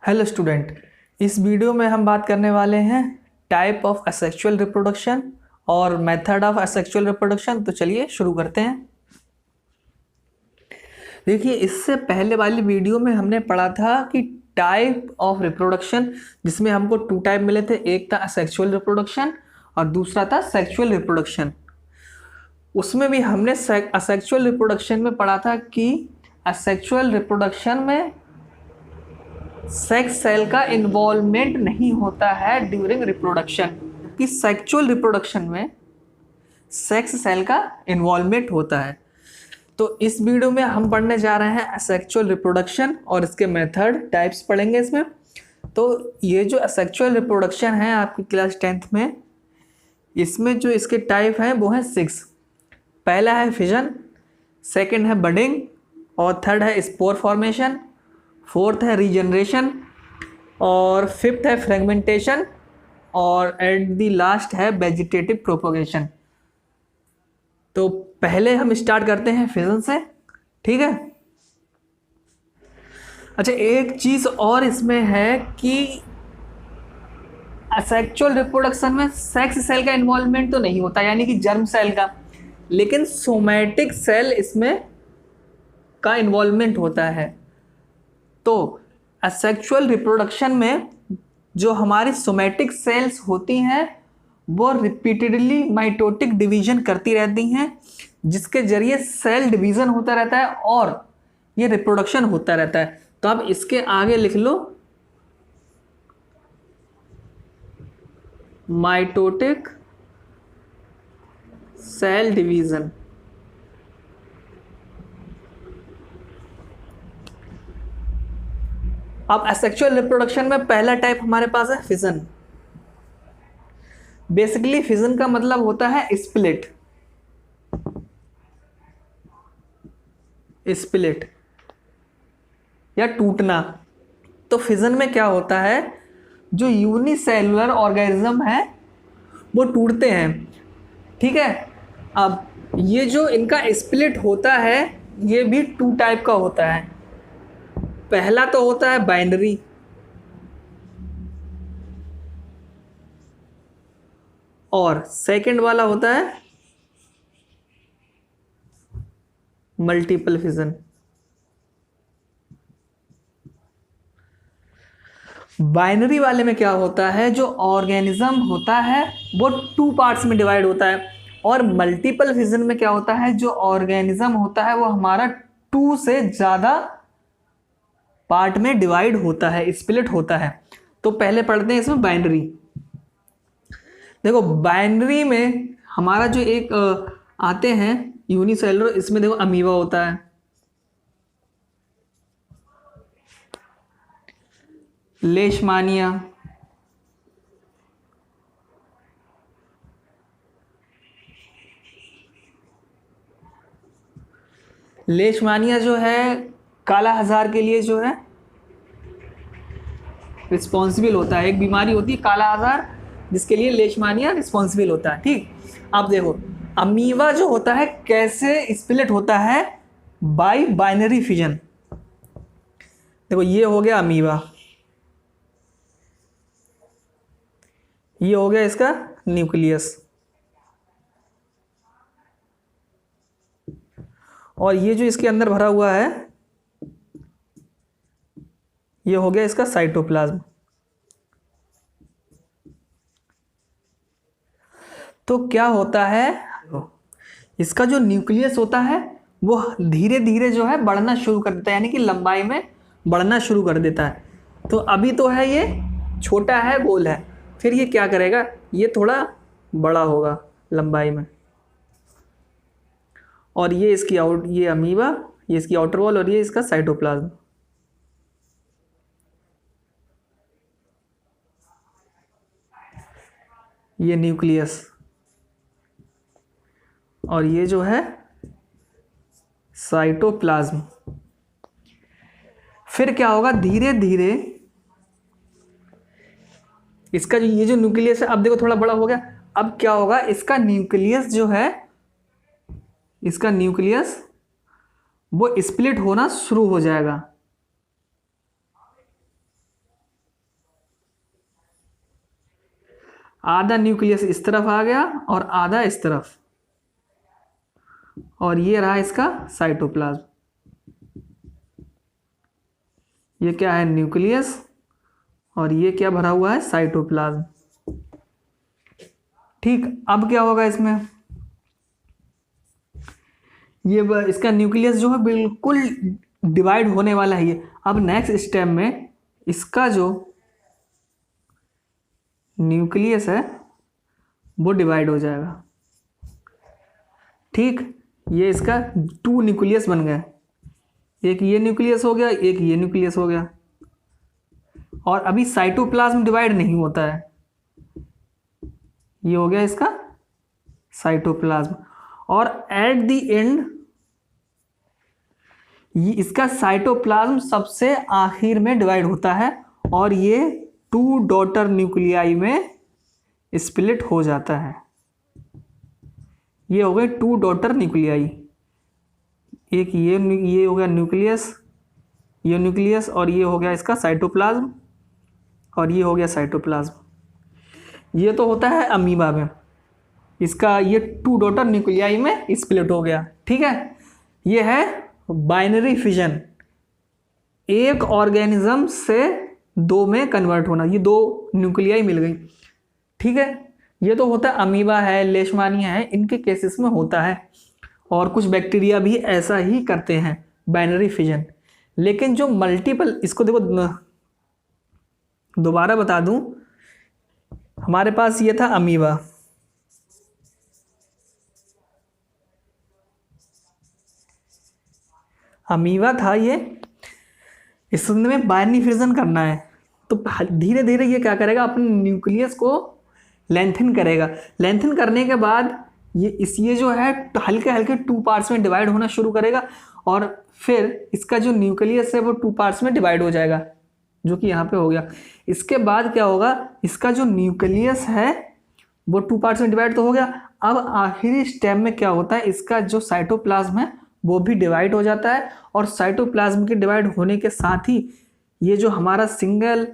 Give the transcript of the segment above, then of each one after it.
Hello student, इस video में हम बात करने वाले हैं टाइप ऑफ असेक्सुअल रिप्रोडक्शन और मेथड ऑफ असेक्सुअल रिप्रोडक्शन। तो चलिए शुरू करते हैं। देखिए, इससे पहले वाली वीडियो में हमने पढ़ा था कि टाइप ऑफ रिप्रोडक्शन, जिसमें हमको टू टाइप मिले थे। एक था असेक्सुअल रिप्रोडक्शन और दूसरा था सेक्सुअल रिप्रोडक्शन। उसमें भी हमने असेक्सुअल रिप्रोडक्शन में पढ़ा था कि असेक्सुअल रिप्रोडक्शन में सेक्स सेल का इन्वॉल्वमेंट नहीं होता है ड्यूरिंग रिप्रोडक्शन, कि सेक्सुअल रिप्रोडक्शन में सेक्स सेल का इन्वॉल्वमेंट होता है। तो इस वीडियो में हम पढ़ने जा रहे हैं सेक्सुअल रिप्रोडक्शन और इसके मेथड टाइप्स पढ़ेंगे इसमें। तो ये जो सेक्सुअल रिप्रोडक्शन है आपकी क्लास 10th में, इसमें जो इसके टाइप हैं वो हैं 6। पहला है फिजन, सेकंड है बडिंग और थर्ड है स्पोर फॉर्मेशन, फोर्थ है रीजनरेशन और फिफ्थ है फ्रेगमेंटेशन और एट द लास्ट है वेजिटेटिव प्रोपोगेशन। तो पहले हम स्टार्ट करते हैं फिजन से, ठीक है। अच्छा, एक चीज और इसमें है कि सेक्सुअल रिप्रोडक्शन में सेक्स सेल का इन्वॉल्वमेंट तो नहीं होता, यानी कि जर्म सेल का, लेकिन सोमैटिक सेल इसमें का इन्वॉल्वमेंट होता है। तो असेक्सुअल रिप्रोडक्शन में जो हमारी सोमैटिक सेल्स होती हैं वो रिपीटेडली माइटोटिक डिवीजन करती रहती हैं, जिसके जरिए सेल डिवीजन होता रहता है और ये रिप्रोडक्शन होता रहता है। तो आप इसके आगे लिख लो माइटोटिक सेल डिवीजन। अब असेक्सुअल रिप्रोडक्शन में पहला टाइप हमारे पास है फिजन। बेसिकली फिजन का मतलब होता है स्प्लिट, स्प्लिट या टूटना। तो फिजन में क्या होता है, जो यूनिसेलुलर ऑर्गेनिज्म है वो टूटते हैं, ठीक है। अब ये जो इनका स्प्लिट होता है ये भी टू टाइप का होता है। पहला तो होता है बाइनरी, और सेकंड वाला होता है मल्टीपल फिजन। बाइनरी वाले में क्या होता है, जो ऑर्गेनिज्म होता है वो टू पार्ट्स में डिवाइड होता है, और मल्टीपल फिजन में क्या होता है, जो ऑर्गेनिज्म होता है वो हमारा टू से ज़्यादा पार्ट में डिवाइड होता है, स्प्लिट होता है। तो पहले पढ़ते हैं इसमें बाइनरी। देखो, बाइनरी में हमारा जो एक आते हैं यूनिसेलुलर, इसमें देखो अमीबा होता है, लेशमानिया, लेशमानिया जो है काला हजार के लिए जो है रिस्पॉन्सिबल होता है। एक बीमारी होती है काला हजार जिसके लिए लेशमानिया रिस्पॉन्सिबल होता है, ठीक। अब देखो अमीबा जो होता है कैसे स्प्लिट होता है, बाय बाइनरी फिजन। देखो ये हो गया अमीबा, ये हो गया इसका न्यूक्लियस, और ये जो इसके अंदर भरा हुआ है ये हो गया इसका साइटोप्लाज्म। तो क्या होता है, इसका जो न्यूक्लियस होता है वो धीरे धीरे जो है बढ़ना शुरू कर देता है, यानी कि लंबाई में बढ़ना शुरू कर देता है। तो अभी तो है ये छोटा है, गोल है, फिर ये क्या करेगा, ये थोड़ा बड़ा होगा लंबाई में, और ये इसकी ये अमीबा, ये इसकी आउटर वॉल और ये इसका साइटोप्लाज्म। ये न्यूक्लियस और ये जो है साइटोप्लाज्म। फिर क्या होगा, धीरे धीरे इसका जो ये जो न्यूक्लियस है, अब देखो थोड़ा बड़ा हो गया। अब क्या होगा, इसका न्यूक्लियस जो है, इसका न्यूक्लियस वो स्प्लिट होना शुरू हो जाएगा। आधा न्यूक्लियस इस तरफ आ गया और आधा इस तरफ, और ये रहा इसका साइटोप्लाज्म। ये क्या है, न्यूक्लियस, और ये क्या भरा हुआ है, साइटोप्लाज्म। ठीक, अब क्या होगा इसमें, ये इसका न्यूक्लियस जो है बिल्कुल डिवाइड होने वाला है ये। अब नेक्स्ट स्टेप में इसका जो न्यूक्लियस है वो डिवाइड हो जाएगा। ठीक, ये इसका 2 न्यूक्लियस बन गए, एक ये न्यूक्लियस हो गया, एक ये न्यूक्लियस हो गया। और अभी साइटोप्लाज्म डिवाइड नहीं होता है, ये हो गया इसका साइटोप्लाज्म। और एट द एंड ये इसका साइटोप्लाज्म सबसे आखिर में डिवाइड होता है और ये 2 डॉटर न्यूक्लियाई में स्प्लिट हो जाता है। ये हो गए 2 डॉटर न्यूक्लियाई, एक ये हो गया न्यूक्लियस, ये न्यूक्लियस, और ये हो गया इसका साइटोप्लाज्म, और ये हो गया साइटोप्लाज्म। ये तो होता है अमीबा में, इसका ये 2 डॉटर न्यूक्लियाई में स्प्लिट हो गया। ठीक है, ये है बाइनरी फिजन, एक ऑर्गेनिज्म से 2 में कन्वर्ट होना, ये 2 न्यूक्लियाई मिल गई। ठीक है, ये तो होता है अमीबा है, लेशमानिया है, इनके केसेस में होता है, और कुछ बैक्टीरिया भी ऐसा ही करते हैं बाइनरी फिजन। लेकिन जो मल्टीपल, इसको देखो दोबारा बता दूं, हमारे पास ये था अमीबा, अमीबा था ये, इसमें बाइनरी फिजन करना है तो धीरे धीरे ये क्या करेगा, अपने न्यूक्लियस को लेंथन करेगा। लेंथन करने के बाद ये जो है हल्के हल्के 2 पार्ट्स में डिवाइड होना शुरू करेगा, और फिर इसका जो न्यूक्लियस है वो 2 पार्ट्स में डिवाइड हो जाएगा, जो कि यहाँ पे हो गया। इसके बाद क्या होगा, इसका जो न्यूक्लियस है वो 2 पार्ट्स में डिवाइड तो हो गया। अब आखिरी स्टेप में क्या होता है, इसका जो साइटोप्लाज्म है वो भी डिवाइड हो जाता है, और साइटोप्लाज्म के डिवाइड होने के साथ ही ये जो हमारा सिंगल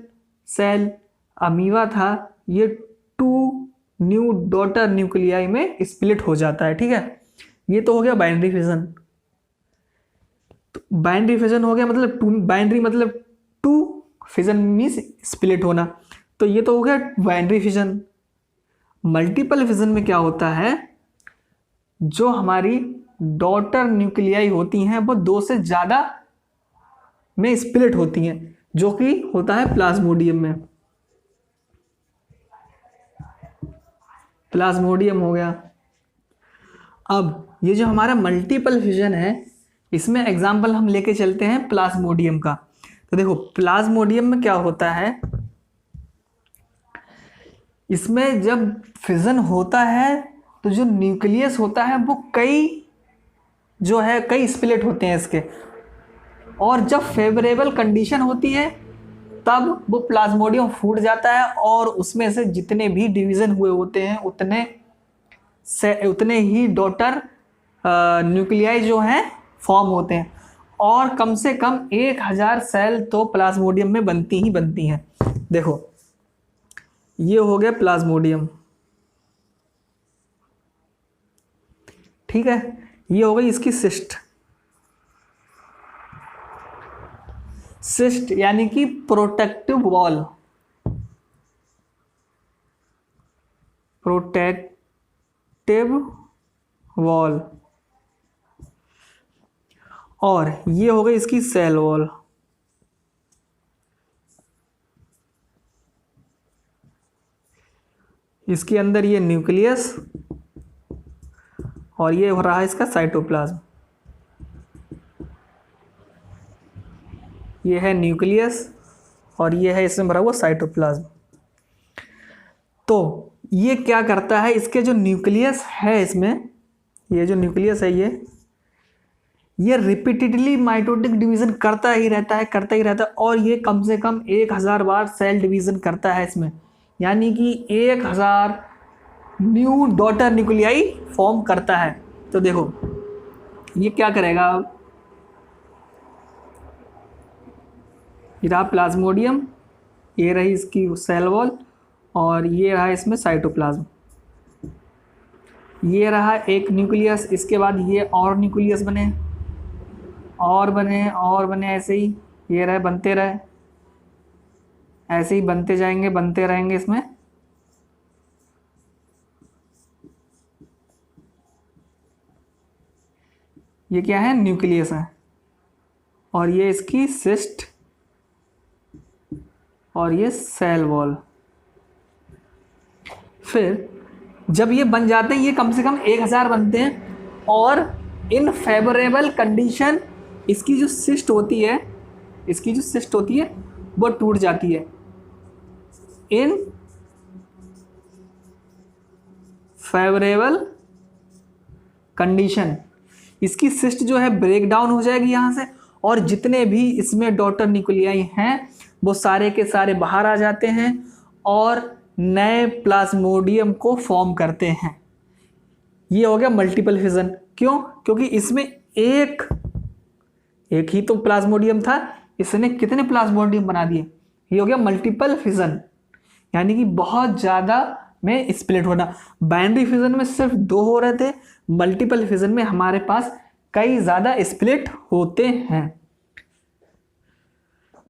सेल अमीबा था ये 2 न्यू डॉटर न्यूक्लियाई में स्प्लिट हो जाता है। ठीक है, ये तो हो गया बाइनरी फिजन। तो बाइनरी फिजन हो गया मतलब बाइनरी मतलब 2, फिजन मीन्स स्प्लिट होना, तो ये तो हो गया बाइनरी फिजन। मल्टीपल फिजन में क्या होता है, जो हमारी डॉटर न्यूक्लियाई होती हैं वो 2 से ज़्यादा में स्प्लिट होती हैं, जो कि होता है प्लाज्मोडियम में। प्लाज्मोडियम हो गया। अब ये जो हमारा मल्टीपल फिजन है, इसमें एग्जाम्पल हम लेके चलते हैं प्लाज्मोडियम का। तो देखो प्लाज्मोडियम में क्या होता है, इसमें जब फिजन होता है तो जो न्यूक्लियस होता है वो कई स्प्लिट होते हैं इसके, और जब फेवरेबल कंडीशन होती है तब वो प्लाज्मोडियम फूट जाता है, और उसमें से जितने भी डिवीज़न हुए होते हैं उतने ही डॉटर न्यूक्लियाई जो हैं फॉर्म होते हैं, और कम से कम 1000 सेल तो प्लाज्मोडियम में बनती ही बनती हैं। देखो ये हो गया प्लाज्मोडियम, ठीक है, ये हो गई इसकी सिस्ट। सिस्ट यानी कि प्रोटेक्टिव वॉल, प्रोटेक्टिव वॉल, और ये हो गई इसकी सेल वॉल। इसके अंदर ये न्यूक्लियस, और ये हो रहा है इसका साइटोप्लाज्म। ये है न्यूक्लियस और ये है इसमें भरा हुआ साइटोप्लाज्म। तो ये क्या करता है, इसके जो न्यूक्लियस है इसमें, ये जो न्यूक्लियस है ये रिपीटेडली माइटोटिक डिवीजन करता ही रहता है, और ये कम से कम 1000 बार सेल डिवीजन करता है इसमें, यानी कि 1000 न्यू डॉटर न्यूक्लियाई फॉर्म करता है। तो देखो ये क्या करेगा, ये रहा प्लाज्मोडियम, ये रही इसकी सेल वॉल, और ये रहा इसमें साइटोप्लाज्म। ये रहा एक न्यूक्लियस, इसके बाद ये और न्यूक्लियस बने और बने और बने, ऐसे ही ये रहे बनते रहे, ऐसे ही बनते जाएंगे, बनते रहेंगे इसमें। ये क्या है? न्यूक्लियस है, और ये इसकी सिस्ट, और ये सेल वॉल। फिर जब ये बन जाते हैं, ये कम से कम 1000 बनते हैं, और इन फेवरेबल कंडीशन इसकी जो सिस्ट होती है, इसकी जो सिस्ट होती है वो टूट जाती है। इन फेवरेबल कंडीशन इसकी सिस्ट जो है ब्रेक डाउन हो जाएगी यहाँ से, और जितने भी इसमें डॉटर न्यूक्लियाई हैं वो सारे के सारे बाहर आ जाते हैं और नए प्लाज्मोडियम को फॉर्म करते हैं। ये हो गया मल्टीपल फिजन। क्यों? क्योंकि इसमें एक ही तो प्लाज्मोडियम था, इसने कितने प्लाज्मोडियम बना दिए? ये हो गया मल्टीपल फिजन, यानी कि बहुत ज़्यादा में स्प्लिट होना। बाइनरी फिजन में सिर्फ 2 हो रहे थे, मल्टीपल फिजन में हमारे पास कई ज़्यादा स्प्लिट होते हैं।